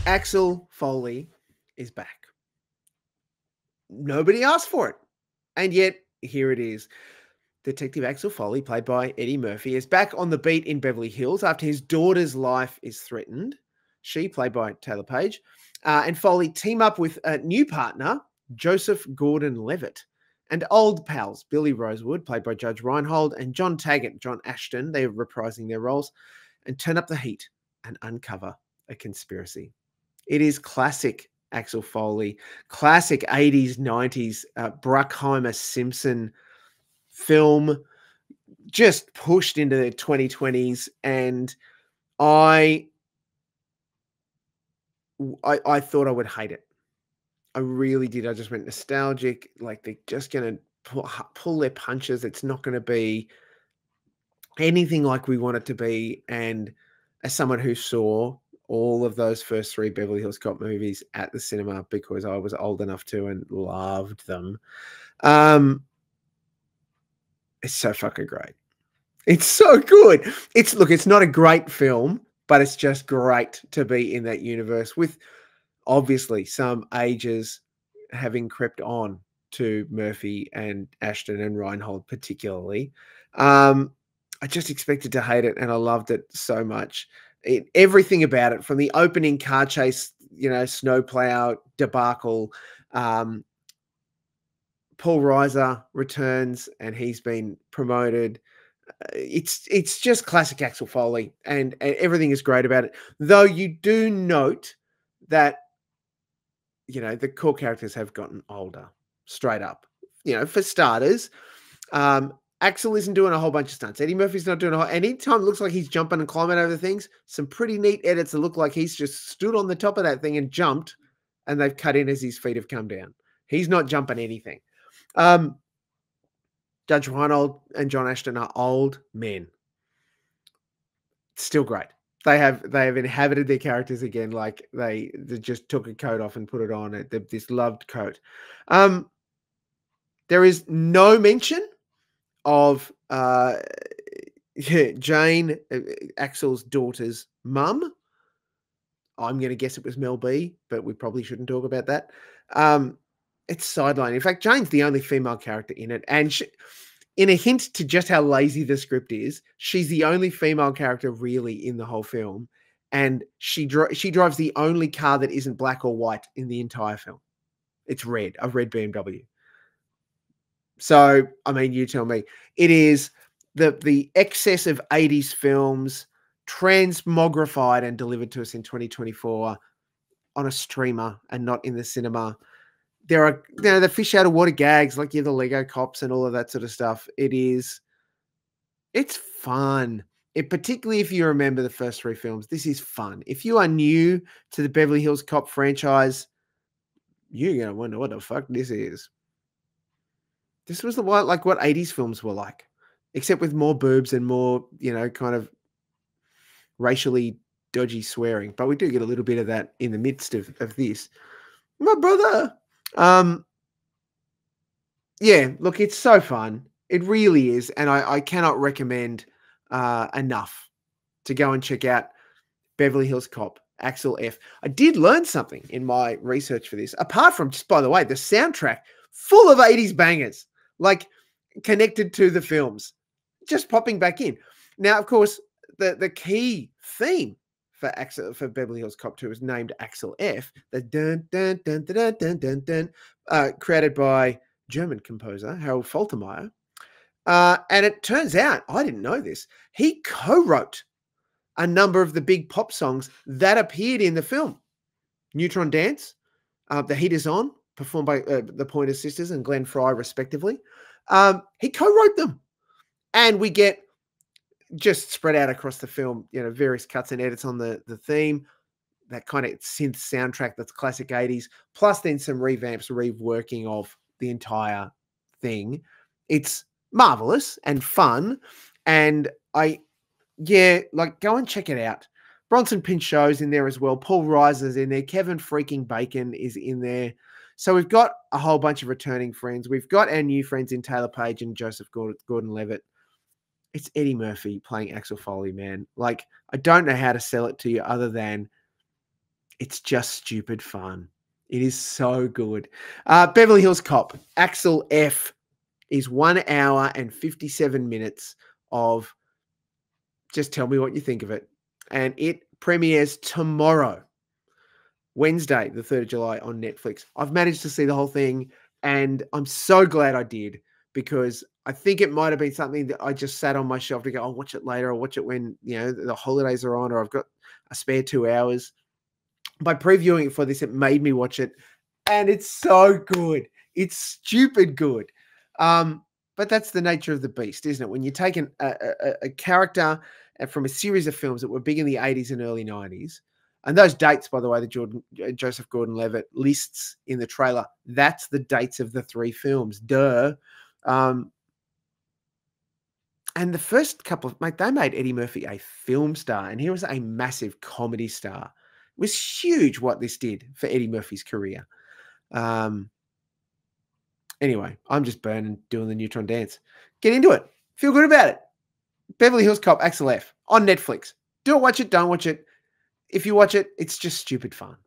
Axel Foley is back. Nobody asked for it. And yet, here it is. Detective Axel Foley, played by Eddie Murphy, is back on the beat in Beverly Hills after his daughter's life is threatened. She, played by Taylor Page, and Foley team up with a new partner, Joseph Gordon-Levitt, and old pals, Billy Rosewood, played by Judge Reinhold, and John Taggart, John Ashton. They're reprising their roles, and turn up the heat and uncover a conspiracy. It is classic Axel Foley, classic 80s, 90s, Bruckheimer Simpson film, just pushed into the 2020s. And I thought I would hate it. I really did. I just went nostalgic. Like, they're just going to pull their punches. It's not going to be anything like we want it to be. And as someone who saw all of those first three Beverly Hills Cop movies at the cinema because I was old enough to and loved them, it's so fucking great. It's so good. It's not a great film, but it's just great to be in that universe with obviously some ages having crept on to Murphy and Ashton and Reinhold particularly. I just expected to hate it, and I loved it so much. Everything about it, from the opening car chase, snowplow debacle. Paul Reiser returns, and he's been promoted. It's just classic Axel Foley, and everything is great about it. Though you do note that, the core characters have gotten older, straight up. For starters, Axel isn't doing a whole bunch of stunts. Eddie Murphy's not doing anytime it looks like he's jumping and climbing over things. Some pretty neat edits that look like he's just stood on the top of that thing and jumped, and they've cut in as his feet have come down. He's not jumping anything. Judge Reinhold and John Ashton are old men. Still great. They have inhabited their characters again. Like they just took a coat off and put it on. This loved coat. There is no mention of Jane, Axel's daughter's mum. I'm going to guess it was Mel B, but we probably shouldn't talk about that. It's sidelined. In fact, Jane's the only female character in it. And in a hint to just how lazy the script is, she's the only female character really in the whole film. And she drives the only car that isn't black or white in the entire film. It's red, a red BMW. So, I mean, you tell me. It is the excess of 80s films transmogrified and delivered to us in 2024 on a streamer and not in the cinema. There are the fish out of water gags, like the Lego cops and all of that sort of stuff. It's fun. Particularly if you remember the first three films, this is fun. If you are new to the Beverly Hills Cop franchise, you're going to wonder what the fuck this is. This was what 80s films were like, except with more boobs and more, kind of racially dodgy swearing. But we do get a little bit of that in the midst of this. My brother. Yeah, look, it's so fun. It really is. And I cannot recommend enough to go and check out Beverly Hills Cop, Axel F. I did learn something in my research for this, apart from, just by the way, the soundtrack full of 80s bangers, like connected to the films, just popping back in. Now, of course, the key theme for Beverly Hills Cop 2 is named Axel F. The dun dun dun dun dun dun dun, created by German composer Harold Faltermeyer. And it turns out, I didn't know this, he co-wrote a number of the big pop songs that appeared in the film. Neutron Dance, The Heat Is On, performed by the Pointer Sisters and Glenn Frey, respectively. He co-wrote them. And we get, just spread out across the film, various cuts and edits on the theme, that kind of synth soundtrack that's classic 80s, plus then some revamps, reworking of the entire thing. It's marvelous and fun. And go and check it out. Bronson Pinchot's in there as well. Paul Reiser's in there. Kevin freaking Bacon is in there. So we've got a whole bunch of returning friends. We've got our new friends in Taylor Page and Joseph Gordon-Levitt. It's Eddie Murphy playing Axel Foley, man. Like, I don't know how to sell it to you other than It's just stupid fun. It is so good. Beverly Hills Cop, Axel F is 1 hour and 57 minutes of just tell me what you think of it. And it premieres tomorrow, Wednesday, the 3rd of July on Netflix. I've managed to see the whole thing, and I'm so glad I did, because I think it might have been something that I just sat on my shelf to go, I'll watch it later. I'll watch it when, the holidays are on, or I've got a spare 2 hours. By previewing it for this, it made me watch it, and it's so good. It's stupid good. But that's the nature of the beast, isn't it? When you take a character from a series of films that were big in the 80s and early 90s, and those dates, by the way, that Joseph Gordon-Levitt lists in the trailer, that's the dates of the 3 films. Duh. And the first couple of, mate, they made Eddie Murphy a film star, and he was a massive comedy star. It was huge what this did for Eddie Murphy's career. Anyway, I'm just burning, doing the Neutron dance. Get into it. Feel good about it. Beverly Hills Cop, Axel F on Netflix. Do it, watch it, don't watch it. If you watch it, it's just stupid fun.